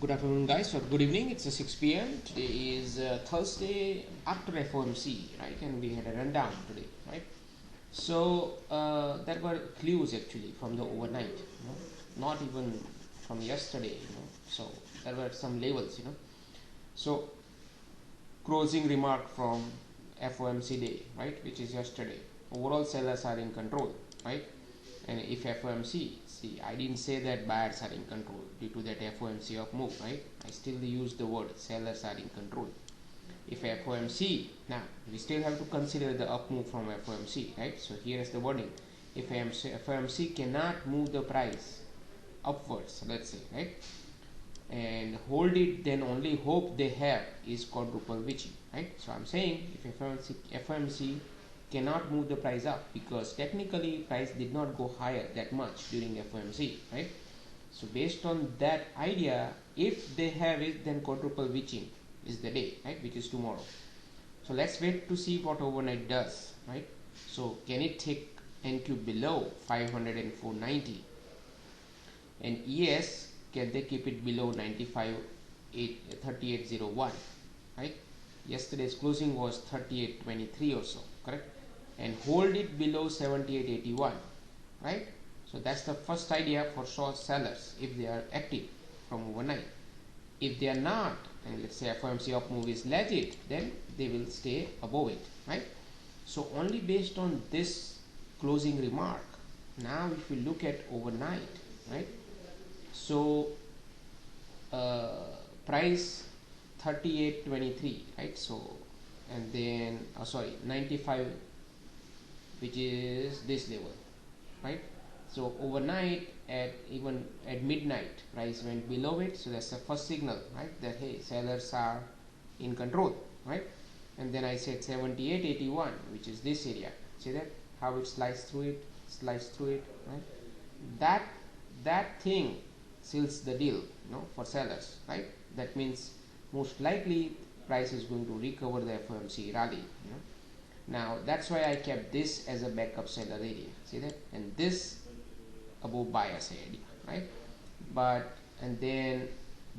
Good afternoon, guys, or good evening. It's 6 p.m. Today is Thursday after FOMC, right? And we had a rundown today, right? So there were clues actually from the overnight, not even from yesterday, So there were some levels, So closing remark from FOMC day, right, which is yesterday. Overall, sellers are in control, right? And if FOMC, see, I didn't say that buyers are in control due to that FOMC up move, right? I still use the word sellers are in control. If FOMC, now we still have to consider the up move from FOMC, right? So here is the wording. If FOMC cannot move the price upwards, let's say, right, and hold it, then only hope they have is quadruple witching, right? So I'm saying if FOMC cannot move the price up, because technically price did not go higher that much during FOMC, right? So based on that idea, if they have it, then quadruple witching is the day, right, which is tomorrow. So let's wait to see what overnight does, right? So can it take NQ below 500 and 490, and ES, can they keep it below 3801, right? Yesterday's closing was 3823 or so, correct? And hold it below 7881, right? So that's the first idea for short sellers if they are active from overnight. If they are not, and let's say FOMC up move is legit, then they will stay above it, right? So only based on this closing remark. Now if we look at overnight, right? So price 3823, right? So and then 95, which is this level, right? So overnight at midnight, price went below it. So that's the first signal, right, that hey, sellers are in control, right? And then I said 7881, which is this area. See that how it sliced through it, right? That thing seals the deal, for sellers, right? That means most likely price is going to recover the FOMC rally, Now that's why I kept this as a backup seller area. See that? And this above bias area, right? But and then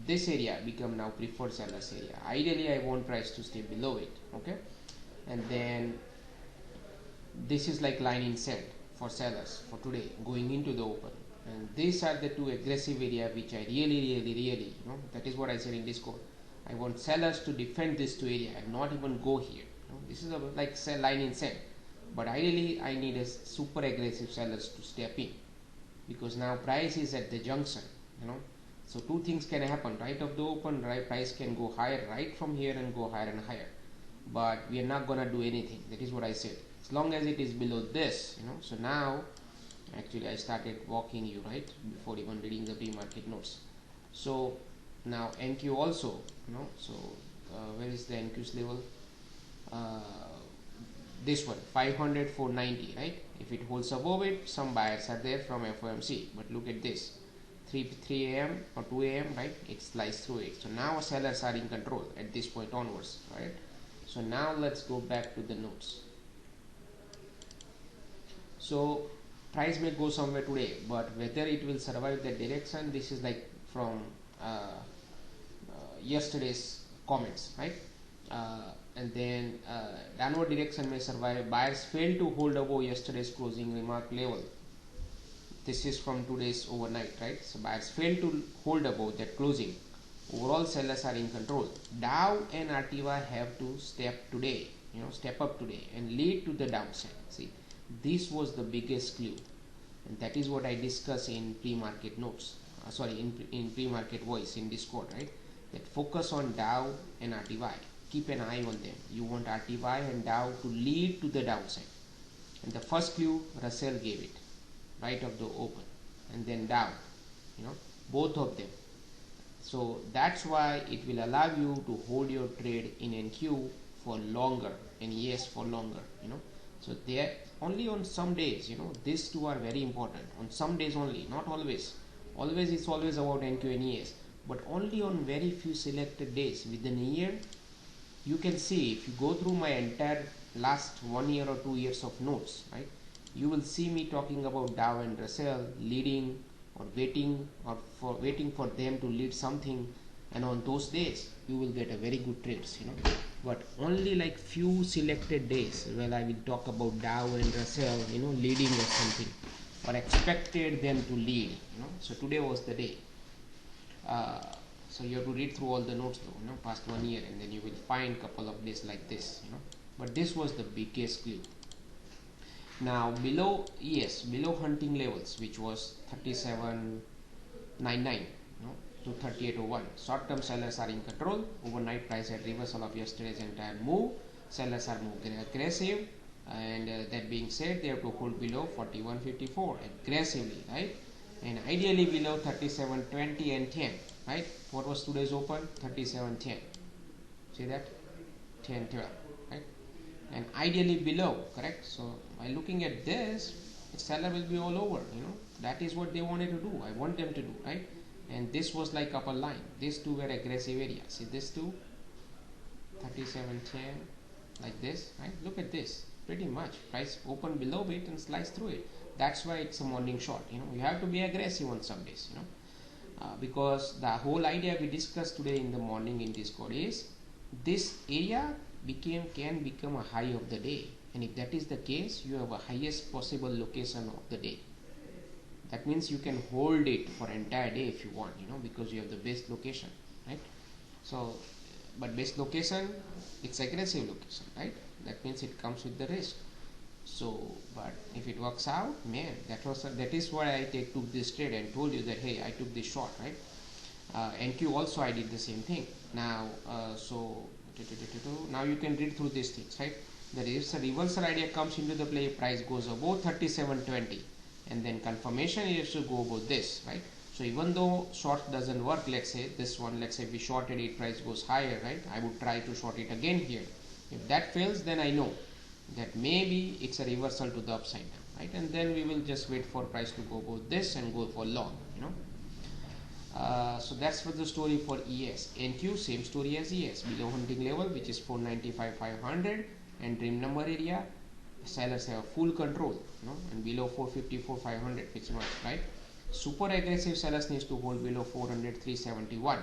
this area become now preferred sellers area. Ideally I want price to stay below it, okay? And then this is like line in sand for sellers for today going into the open. And these are the two aggressive area which I really, that is what I said in Discord. I want sellers to defend this two area and not even go here. This is like sell line in sand, but ideally I need a super aggressive sellers to step in, because now price is at the junction, So two things can happen. Right of the open, right, price can go higher right from here and go higher and higher, but we are not gonna do anything. That is what I said. As long as it is below this, So now actually I started walking you, right, before even reading the pre-market notes. So now NQ also, So where is the NQ's level? This one 500 490, right? If it holds above it, some buyers are there from FOMC, but look at this 3 a.m. or 2 a.m., right? It sliced through it. So now sellers are in control at this point onwards, right? So now let's go back to the notes. So price may go somewhere today, but whether it will survive the direction, this is like from yesterday's comments, right? And then downward direction may survive. Buyers failed to hold above yesterday's closing remark level. This is from today's overnight, right? So buyers failed to hold above that closing. Overall, sellers are in control. Dow and RTY have to step up today and lead to the downside. See, this was the biggest clue, and that is what I discussed in pre-market notes. In pre-market voice in Discord, right? That focus on Dow and RTY. Keep an eye on them. You want RTY and Dow to lead to the downside. And the first clue, Russell gave it, right of the open, and then Dow, both of them. So that's why it will allow you to hold your trade in NQ for longer and ES for longer, So they are only on some days, these two are very important. On some days only, not always. Always it's always about NQ and ES, but only on very few selected days within a year. You can see, if you go through my entire last 1 year or 2 years of notes, right, you will see me talking about Dow and Russell leading or waiting for them to lead something and on those days you will get a very good trades, but only like few selected days, well, I will talk about Dow and Russell, leading or something, or expected them to lead, so today was the day. So you have to read through all the notes though, past 1 year, and then you will find couple of days like this, but this was the biggest clue. Now below, yes, below hunting levels, which was 37.99 to 38.01, short-term sellers are in control. Overnight price had reversal of yesterday's entire move. Sellers are more aggressive, and that being said, they have to hold below 41.54 aggressively, right? And ideally below 37.20 and 10, right? What was today's open? 37.10. See that? 10.12, right? And ideally below, correct? So by looking at this, the seller will be all over, that is what they wanted to do. I want them to do, right? And this was like upper line. These two were aggressive areas. See this two, 37.10, like this, right? Look at this, pretty much price open below it and slice through it. That's why it's a morning short. You have to be aggressive on some days, because the whole idea we discussed today in the morning in Discord is this area can become a high of the day, and if that is the case, you have a highest possible location of the day. That means you can hold it for entire day if you want, because you have the best location, right? So, but best location, it's aggressive location, right? That means it comes with the risk. So, but if it works out, man, that is why I took this trade and told you that, hey, I took this short, right? NQ also I did the same thing. Now, now you can read through these things, right? That is, a reversal idea comes into the play, price goes above 37.20, and then confirmation is to go about this, right? So even though short doesn't work, let's say this one, let's say we shorted it, price goes higher, right? I would try to short it again here. If that fails, then I know that maybe it's a reversal to the upside now, right? And then we will just wait for price to go about this and go for long, so that's for the story for ES. NQ, same story as ES, below hunting level, which is 495,500, and dream number area, sellers have full control, and below 454,500 pretty much, right? Super aggressive sellers needs to hold below 400,371,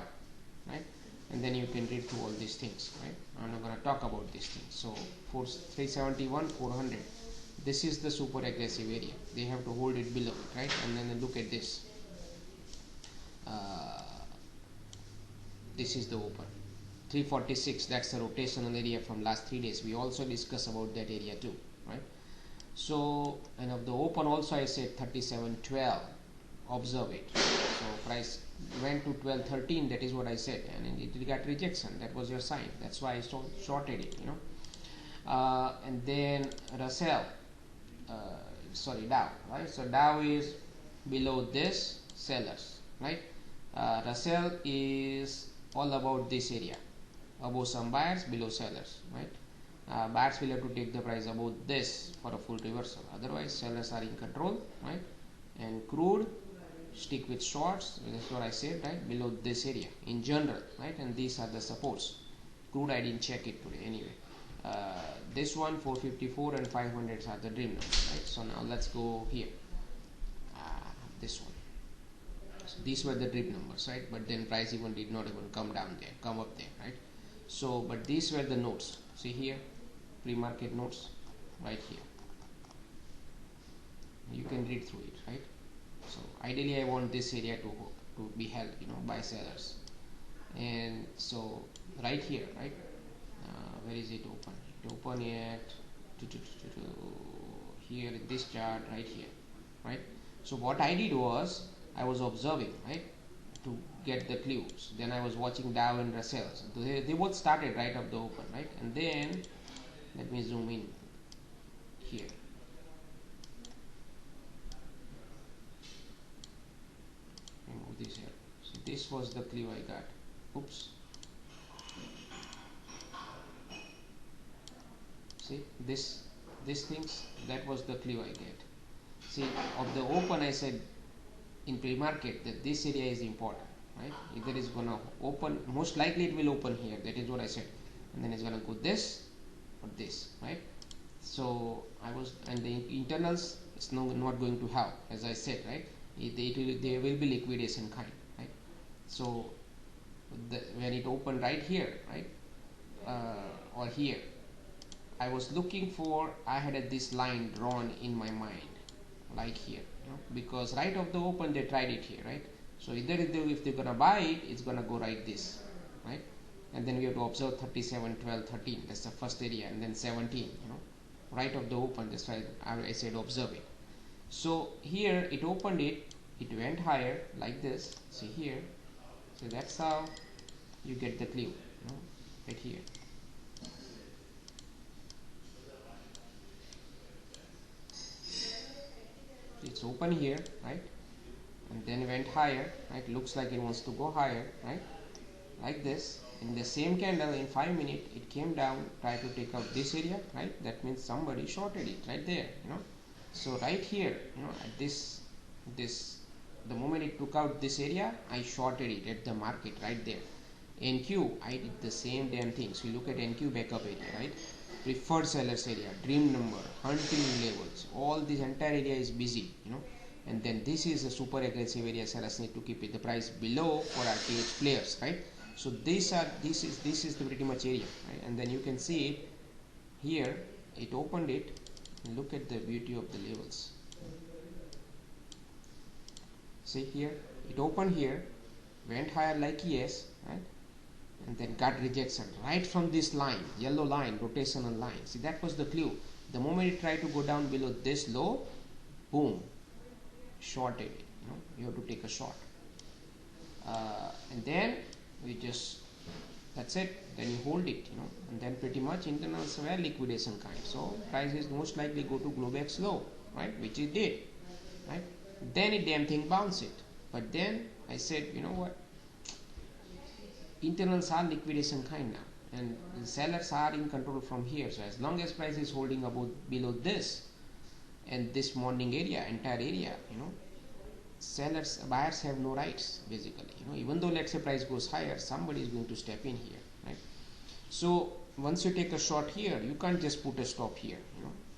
right? And then you can read through all these things, right? I'm not going to talk about these things. So 371, 400, this is the super aggressive area. They have to hold it below, right? And then look at this. This is the open 346. That's the rotational area from last 3 days. We also discussed about that area too, right? So, and of the open also I said 37.12. Observe it. So price went to 12.13. That is what I said, and it got rejection. That was your sign. That's why I shorted it, and then Russell, Dow, right? So Dow is below this, sellers, right? Russell is all about this area, above some buyers, below sellers, right? Buyers will have to take the price above this for a full reversal. Otherwise, sellers are in control, right? And crude, stick with shorts. That's what I said, right? Below this area in general, right? And these are the supports. Crude, I didn't check it today anyway. This one 454 and 500 are the dream numbers, right? So now let's go here. This one. So these were the dream numbers, right? But then price even did not even come down there, come up there, right? So, but these were the notes. See here, pre-market notes, right here. You can read through it, right? So ideally I want this area to be held, by sellers. And so right here, right, where is it open? It open at here in this chart right here, right? So what I did was I was observing, right, to get the clues. Then I was watching Dow and Russell. So they both started right up the open, right? And then let me zoom in here. Remove this here. So this was the clue I got. Oops. See these things, that was the clue I get. See, of the open I said in pre-market that this area is important, right? Either is gonna open, most likely it will open here, that is what I said, and then it's gonna go this or this, right? So I was, and the internals it's not going to have, as I said, right? There will be liquidation kind, right? So when it opened right here, right, or here, I was looking for, I had this line drawn in my mind, like here, because right of the open they tried it here, right? So either if they're gonna buy it, it's gonna go like this, right? And then we have to observe 37, 12, 13. That's the first area, and then 17. Right of the open. That's why I said observe it. So here it opened it. It went higher like this. See here. So that's how you get the clue. Right here. It's open here, right? And then went higher, right? Looks like it wants to go higher, right? Like this. In the same candle, in 5 minutes, it came down, tried to take out this area, right? That means somebody shorted it right there, So right here, at this, the moment it took out this area, I shorted it at the market right there. NQ, I did the same damn thing. So you look at NQ backup area, right? Preferred sellers area, dream number, hunting levels, all this entire area is busy, And then this is a super aggressive area. Sellers need to keep it the price below for RTH players, right? So this is the pretty much area, right? And then you can see it here. It opened it. And look at the beauty of the levels. See here, it opened here, went higher like yes, right? And then got rejection right from this line, yellow line, rotational line. See, that was the clue. The moment it tried to go down below this low, boom, shorted it. You have to take a short, and then we just, that's it, then you hold it, and then pretty much internals were liquidation kind. So prices most likely go to Globex low, right, which it did, right? Then it damn thing bounced it. But then I said, you know what, internals are liquidation kind now, and the sellers are in control from here. So as long as price is holding about below this and this morning area, entire area, buyers have no rights basically. Even though let's say price goes higher, somebody is going to step in here, right? So once you take a short here, you can't just put a stop here.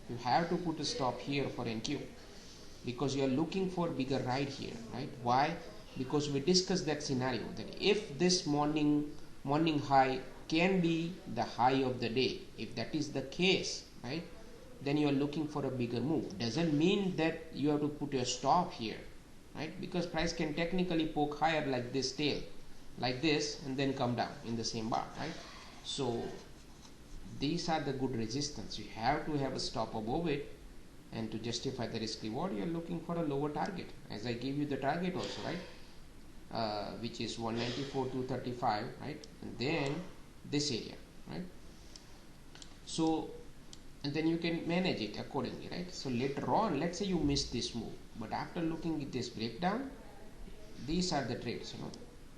You have to put a stop here for NQ, because you are looking for bigger ride here, right? Why? Because we discussed that scenario that if this morning high can be the high of the day, if that is the case, right, then you are looking for a bigger move. Doesn't mean that you have to put a stop here, right? Because price can technically poke higher like this tail, like this, and then come down in the same bar, right? So these are the good resistance. You have to have a stop above it, and to justify the risk reward, you are looking for a lower target, as I gave you the target also, right? Which is 194 235, right? And then this area, right? So, and then you can manage it accordingly, right? So later on, let's say you missed this move, but after looking at this breakdown, these are the trades,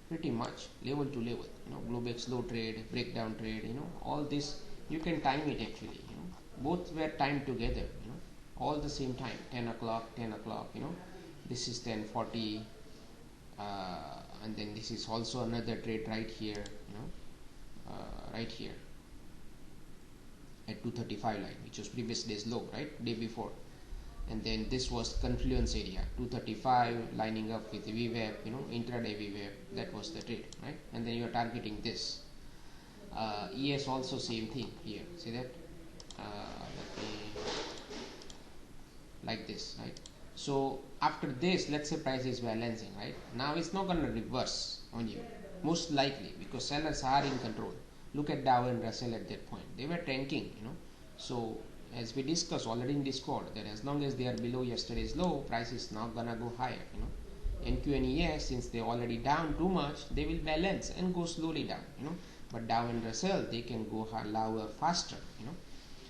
pretty much level to level, Globex low trade, breakdown trade, all this you can time it actually, both were timed together, all the same time, 10 o'clock, this is 10:40, and then this is also another trade right here, right here at 235 line, which was previous day's low, right, day before. And then this was confluence area, 235 lining up with the VWAP, intraday VWAP. That was the trade, right? And then you are targeting this. ES also same thing here. See that? Like this, right? So after this, let's say price is balancing, right? Now it's not going to reverse on you, most likely, because sellers are in control. Look at Dow and Russell at that point. They were tanking, So as we discussed already in Discord, that as long as they are below yesterday's low, price is not gonna go higher, NQ and ES, since they're already down too much, they will balance and go slowly down, But Dow and Russell, they can go lower faster,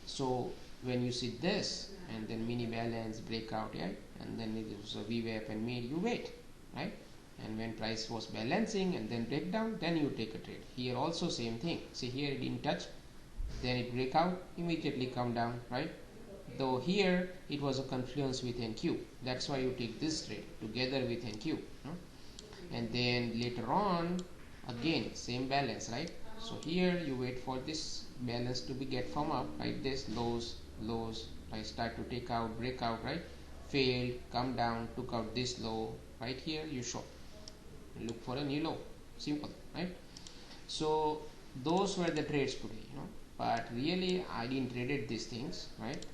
So when you see this, and then mini balance, breakout, right? And then it was a VWAP and mid, you wait, right? And when price was balancing and then breakdown, then you take a trade. Here also same thing. See here it didn't touch, then it break out, immediately come down, right? Though here it was a confluence with NQ, that's why you take this trade together with NQ, and then later on again same balance, right? So here you wait for this balance to be get firm up, right? This lows, I start to take out, break out, right? Failed, come down, took out this low, right? Here you short, look for a new low, simple, right? So those were the trades today, but really I didn't traded these things, right?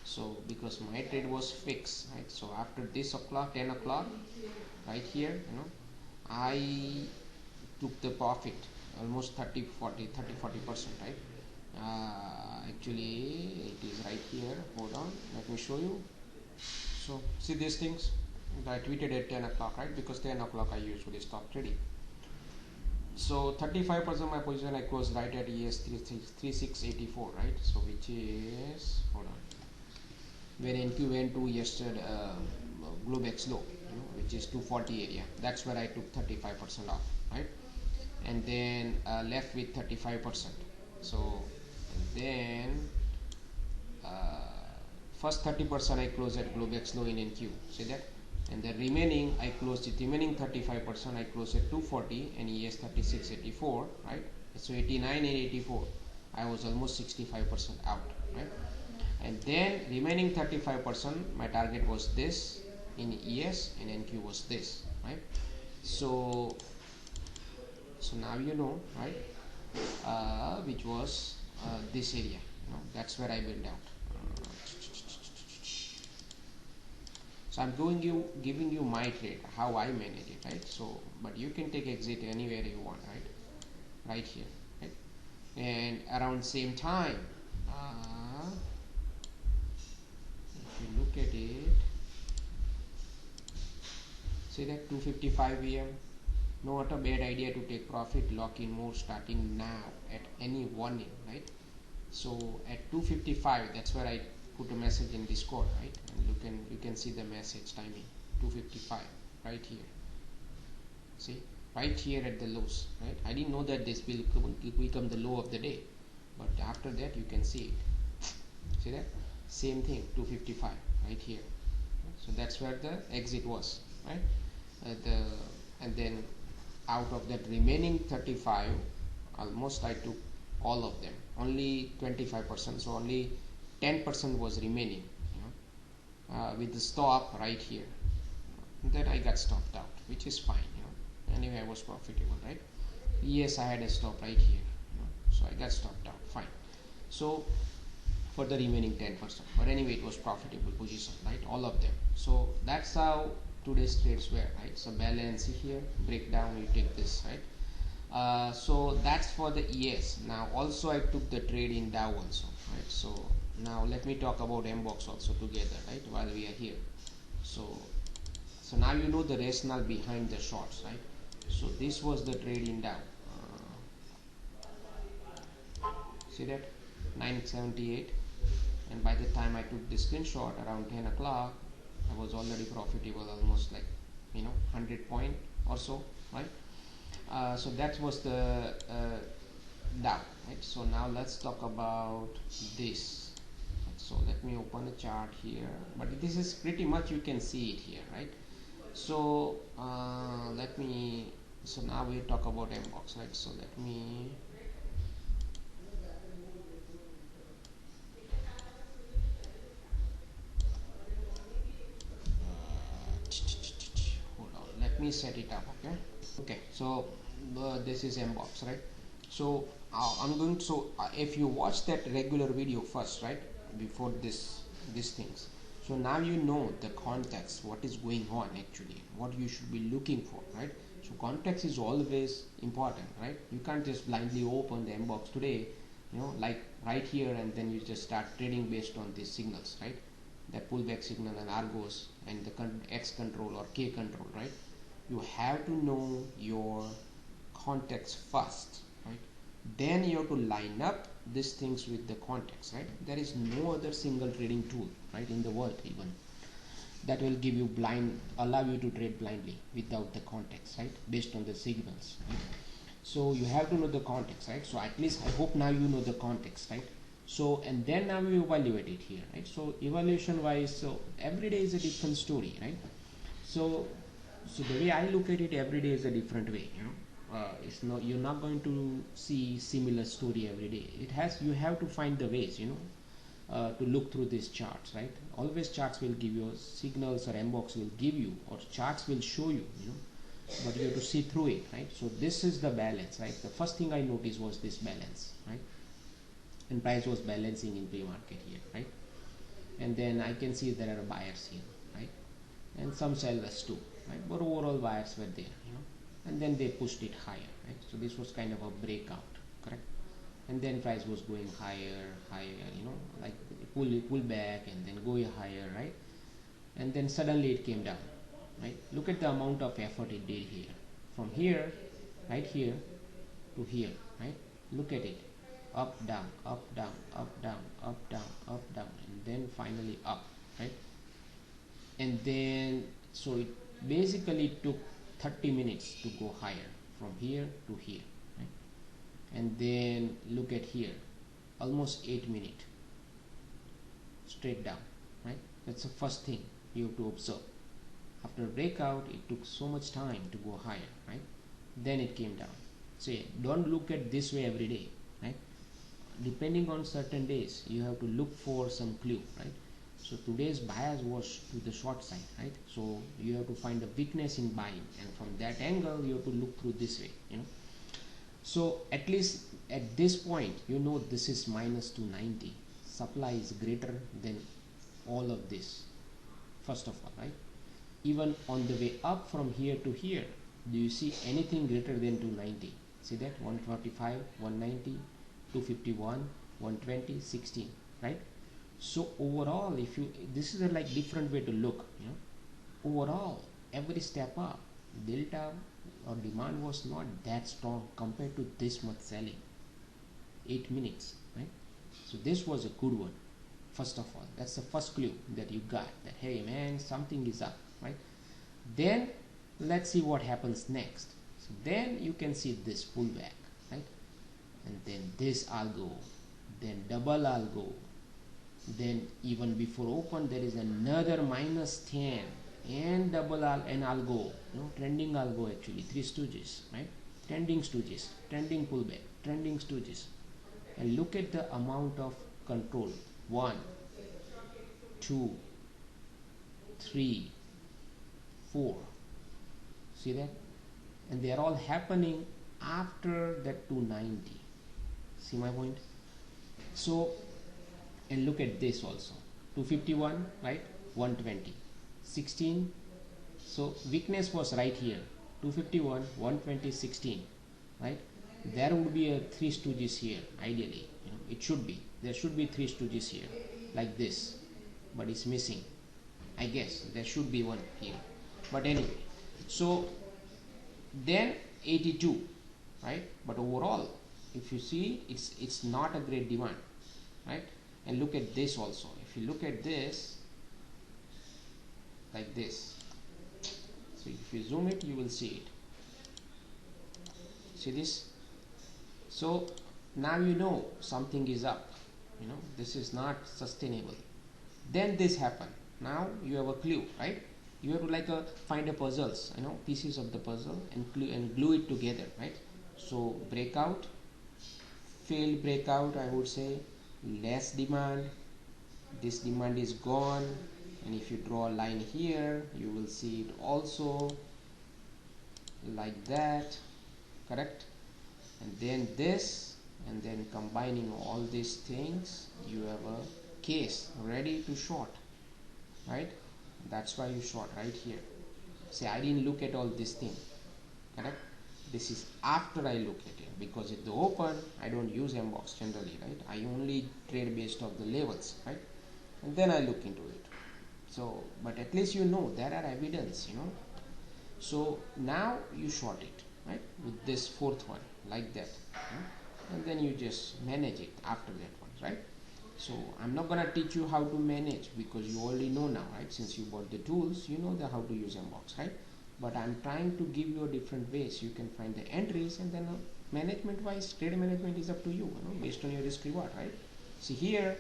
So because my trade was fixed, right? So after this o'clock, 10 o'clock, right here, I took the profit almost 30-40%, right? Actually it is right here. Hold on, let me show you. So see these things I tweeted at 10 o'clock, right? Because 10 o'clock I usually stop trading. So 35% of my position I closed right at ES 3684, right? So which is, hold on, when NQ went to yesterday Globex low, which is 240 area. That's where I took 35% off, right? And then left with 35%. So and then first 30% I closed at Globex low in NQ. See that? And the remaining I closed it, remaining 35% I closed at 240 and ES 3684, right? So 89 and 84 I was almost 65% out, right? And then remaining 35% my target was this in ES and NQ was this, right? So now you know, right? Which was this area, that's where I built out. So I'm giving you my trade, how I manage it, right? So, but you can take exit anywhere you want, right? Right here, right? And around same time, if you look at it, see that 2:55 AM. Not a bad idea to take profit, lock in more starting now at any warning, right? So at 2:55, that's where I put a message in Discord, right? And you can see the message timing 2:55 right here. See, right here at the lows, right? I didn't know that this will become the low of the day, but after that you can see it. See that? Same thing, 2:55 right here. So that's where the exit was, right? And then out of that remaining 35, almost I took all of them. Only 25%, so only 10% was remaining, with the stop right here. Then I got stopped out, which is fine, anyway I was profitable, right? Yes, I had a stop right here, so I got stopped out, fine. So for the remaining 10%, but anyway it was profitable position, right? All of them. So that's how today's trades were, right? So balance here, breakdown, you take this, right? So that's for the ES. Now also I took the trade in Dow also, right? So now let me talk about Mbox also together, right? While we are here. So now you know the rationale behind the shorts, right? So this was the trade in Dow. See that? 978. And by the time I took the screenshot around 10 o'clock, I was already profitable, almost like 100 point or so, right? So that was the Dow, right? So now let's talk about this. So let me open a chart here, but this is pretty much, you can see it here, right? So so now we talk about Mbox, right? So let me hold on, let me set it up. Okay, so this is Mbox, right? So I'm going to, so if you watch that regular video first, right, before these things, so now you know the context, what is going on actually, what you should be looking for, right? So context is always important, right? You can't just blindly open the Mbox today, like right here, and then you just start trading based on these signals, right? That pullback signal and Argos and the X control or K control, right? You have to know your context first, right? Then you have to line up these things with the context, right? There is no other single trading tool, right, in the world even, that will give you allow you to trade blindly without the context, right, based on the signals, right? So you have to know the context, right? So at least I hope now you know the context, right? So and then now you evaluate it here, right? So evaluation wise, so every day is a different story, right? So the way I look at it, every day is a different way, it's not, you're not going to see similar story every day. You have to find the ways, to look through these charts, right? Always charts will give you signals, or Mbox will give you, or charts will show you, but you have to see through it, right? So this is the balance, right? The first thing I noticed was this balance, right? And price was balancing in pre-market here, right? And then I can see there are buyers here, right? And some sellers too, right? But overall buyers were there, and then they pushed it higher, right? So this was kind of a breakout, correct? And then price was going higher, like pull back and then go higher, right? And then suddenly it came down, right? Look at the amount of effort it did here, from here, right here to here, right? Look at it, up down, up down, up down, up down, up down, and then finally up, right? And then so it basically took 30 minutes to go higher from here to here, right? And then look at here, almost 8 minutes straight down, right? That's the first thing you have to observe. After breakout, it took so much time to go higher, right? Then it came down. So yeah, don't look at this way every day, right? Depending on certain days, you have to look for some clue, right? So today's bias was to the short side, right? So you have to find a weakness in buying, and from that angle you have to look through this way, So at least at this point, this is minus 290. Supply is greater than all of this, first of all, right? Even on the way up from here to here, do you see anything greater than 290? See that? 145, 190, 251, 120, 16, right? So overall, this is a like different way to look, overall every step up, delta or demand was not that strong compared to this much selling. 8 minutes, right? So this was a good one. First of all, that's the first clue that you got, that hey man, something is up, right? Then let's see what happens next. So then you can see this pullback, right? And then this algo, then double algo, then even before open there is another minus 10 and double algo, trending algo, actually 3 stooges, right? Trending stooges, trending pullback, trending stooges. And look at the amount of control: 1, 2, 3, 4. See that? And they are all happening after that 290. See my point? So, and look at this also, 251, right? 120, 16. So weakness was right here, 251, 120, 16, right? There would be a 3 stooges here, ideally. It should be. There should be 3 stooges here, like this, but it's missing. I guess there should be one here, but anyway. So then 82, right? But overall, if you see, it's not a great demand, right? And look at this also. If you look at this like this, so if you zoom it, you will see it. See this? So now something is up. This is not sustainable. Then this happened. Now you have a clue, right? You have to find a puzzles, pieces of the puzzle, and glue it together, right? So breakout, failed breakout, I would say, less demand, this demand is gone, and if you draw a line here, you will see it also like that, correct? And then this, and then combining all these things, you have a case ready to short, right? That's why you short right here. See, I didn't look at all this thing, correct? This is after I look at it, because at the open I don't use Mbox generally, right? I only trade based on the levels, right? And then I look into it. So, but at least there are evidence, So now you short it, right? With this fourth one, like that, and then you just manage it after that one, right? So I'm not gonna teach you how to manage, because you already know now, right? Since you bought the tools, you know how to use Mbox, right? But I'm trying to give you a different ways you can find the entries, and then management wise, trade management is up to you, based on your risk reward, right? See here,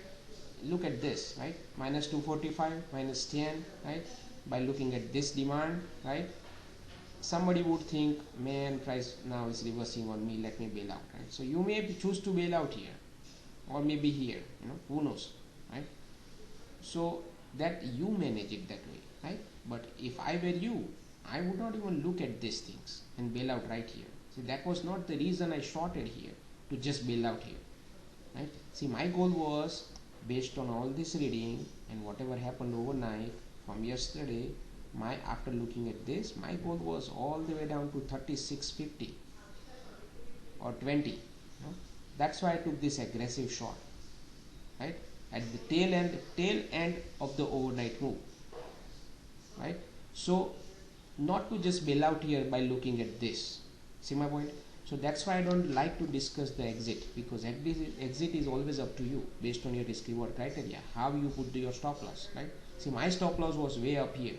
look at this, right? Minus 245, minus 10, right? By looking at this demand, right? Somebody would think, man, price now is reversing on me, let me bail out, right? So you may choose to bail out here, or maybe here, who knows, right? So that you manage it that way, right? But if I were you, I would not even look at these things and bail out right here. See, that was not the reason I shorted here, to just bail out here, right? See, my goal was based on all this reading and whatever happened overnight from yesterday. After looking at this, my goal was all the way down to 36.50 or 20. That's why I took this aggressive short, right, at the tail end of the overnight move, right? So not to just bail out here by looking at this. See my point? So that's why I don't like to discuss the exit, because exit is always up to you based on your risk reward criteria, how you put your stop loss, right? See, my stop loss was way up here,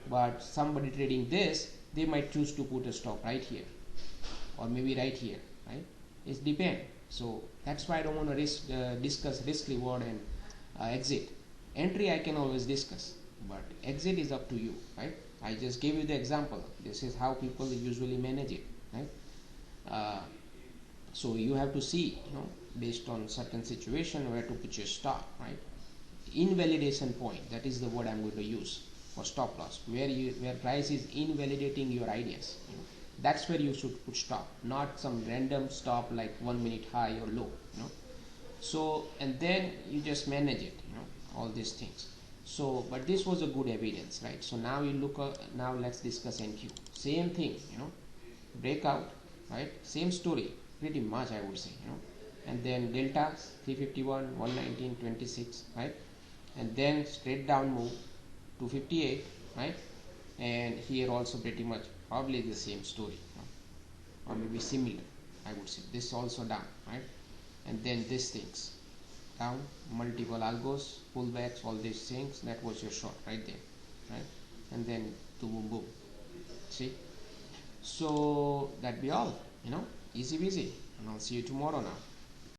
but somebody trading this, they might choose to put a stop right here or maybe right here, right? It depends. So that's why I don't want to discuss risk reward and exit. Entry I can always discuss, but exit is up to you, right? I just gave you the example. This is how people usually manage it, right? So you have to see, based on certain situation, where to put your stop, right? Invalidation point, that is the word I'm going to use for stop loss, where price is invalidating your ideas. That's where you should put stop, not some random stop like 1 minute high or low. So, and then you just manage it, all these things. So, but this was a good evidence, right? So now you look, now let's discuss NQ. Same thing, breakout, right? Same story, pretty much I would say, and then delta 351, 119, 26, right? And then straight down move 258, right? And here also pretty much probably the same story, or maybe similar, I would say. This also down, right? And then these things down, multiple algos, pullbacks, all these things. That was your short right there, right? And then boom, boom. See? So that be all, easy peasy. And I'll see you tomorrow now.